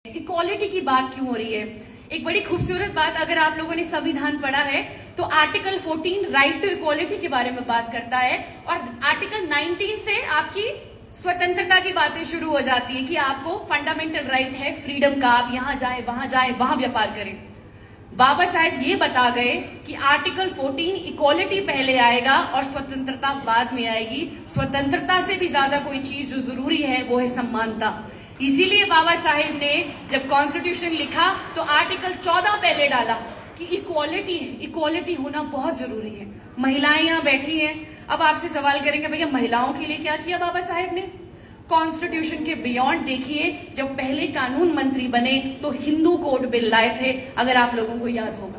Equality की बात क्यों हो रही है? एक बड़ी खूबसूरत बात, अगर आप लोगों ने संविधान पढ़ा है तो आर्टिकल 14 राइट टू इक्वालिटी के बारे में बात करता है और आर्टिकल 19 से आपकी स्वतंत्रता की बातें शुरू हो जाती है कि आपको फंडामेंटल राइट है फ्रीडम का, आप यहां जाए वहां व्यापार करें। बाबा साहेब ये बता गए कि आर्टिकल 14 इक्वालिटी पहले आएगा और स्वतंत्रता बाद में आएगी। स्वतंत्रता से भी ज्यादा कोई चीज जो जरूरी है वो है समानता। इसीलिए बाबा साहेब ने जब कॉन्स्टिट्यूशन लिखा तो आर्टिकल 14 पहले डाला कि इक्वालिटी होना बहुत जरूरी है। महिलाएं यहाँ बैठी हैं, अब आपसे सवाल करेंगे भैया महिलाओं के लिए क्या किया बाबा साहेब ने? कॉन्स्टिट्यूशन के बियॉन्ड देखिए, जब पहले कानून मंत्री बने तो हिंदू कोड बिल लाए थे, अगर आप लोगों को याद होगा।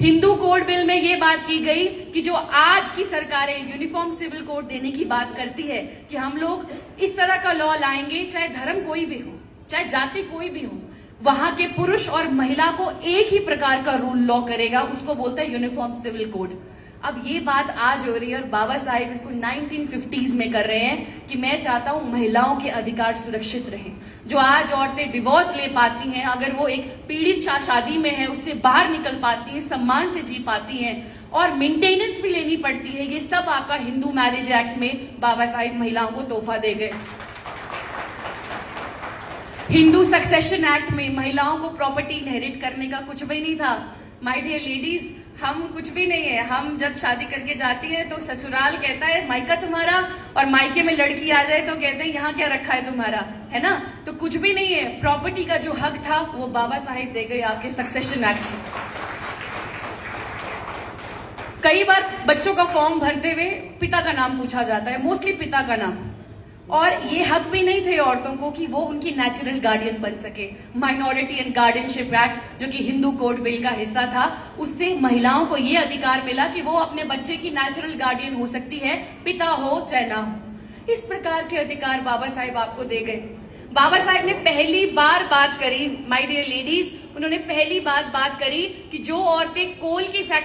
हिंदू कोड बिल में यह बात की गई कि जो आज की सरकारें यूनिफॉर्म सिविल कोड देने की बात करती है कि हम लोग इस तरह का लॉ लाएंगे, चाहे धर्म कोई भी हो, चाहे जाति कोई भी हो, वहां के पुरुष और महिला को एक ही प्रकार का रूल लॉ करेगा, उसको बोलता है यूनिफॉर्म सिविल कोड। अब ये बात आज हो रही है और बाबा साहेब इसको 1950s में कर रहे हैं कि मैं चाहता हूं महिलाओं के अधिकार सुरक्षित रहें। जो आज औरतें डिवोर्स ले पाती हैं, अगर वो एक पीड़ित शादी में है उससे बाहर निकल पाती हैं, सम्मान से जी पाती हैं और मेंटेनेंस भी लेनी पड़ती है, ये सब आपका हिंदू मैरिज एक्ट में बाबा साहेब महिलाओं को तोहफा दे गए। हिंदू सक्सेशन एक्ट में महिलाओं को प्रॉपर्टी इनहेरिट करने का कुछ भी नहीं था। माय डियर लेडीज, हम कुछ भी नहीं है। हम जब शादी करके जाती है तो ससुराल कहता है मायका तुम्हारा, और मायके में लड़की आ जाए तो कहते हैं यहाँ क्या रखा है तुम्हारा, है ना? तो कुछ भी नहीं है। प्रॉपर्टी का जो हक था वो बाबा साहेब दे गए आपके सक्सेशन एक्ट से। कई बार बच्चों का फॉर्म भरते हुए पिता का नाम पूछा जाता है, मोस्टली पिता का नाम, और ये हक भी नहीं थे औरतों को कि वो उनकी नेचुरल गार्डियन बन सके। माइनॉरिटी एंड गार्डियनशिप एक्ट जो कि हिंदू कोड बिल का हिस्सा था, उससे महिलाओं को ये अधिकार मिला कि वो अपने बच्चे की नेचुरल गार्डियन हो सकती है, पिता हो चाहे ना हो। इस प्रकार के अधिकार बाबा साहेब आपको दे गए। बाबा साहेब ने पहली बार बात करी, माय डियर लेडीज, उन्होंने पहली बार बात करी कि जो औरतें कोल की फैक्ट्री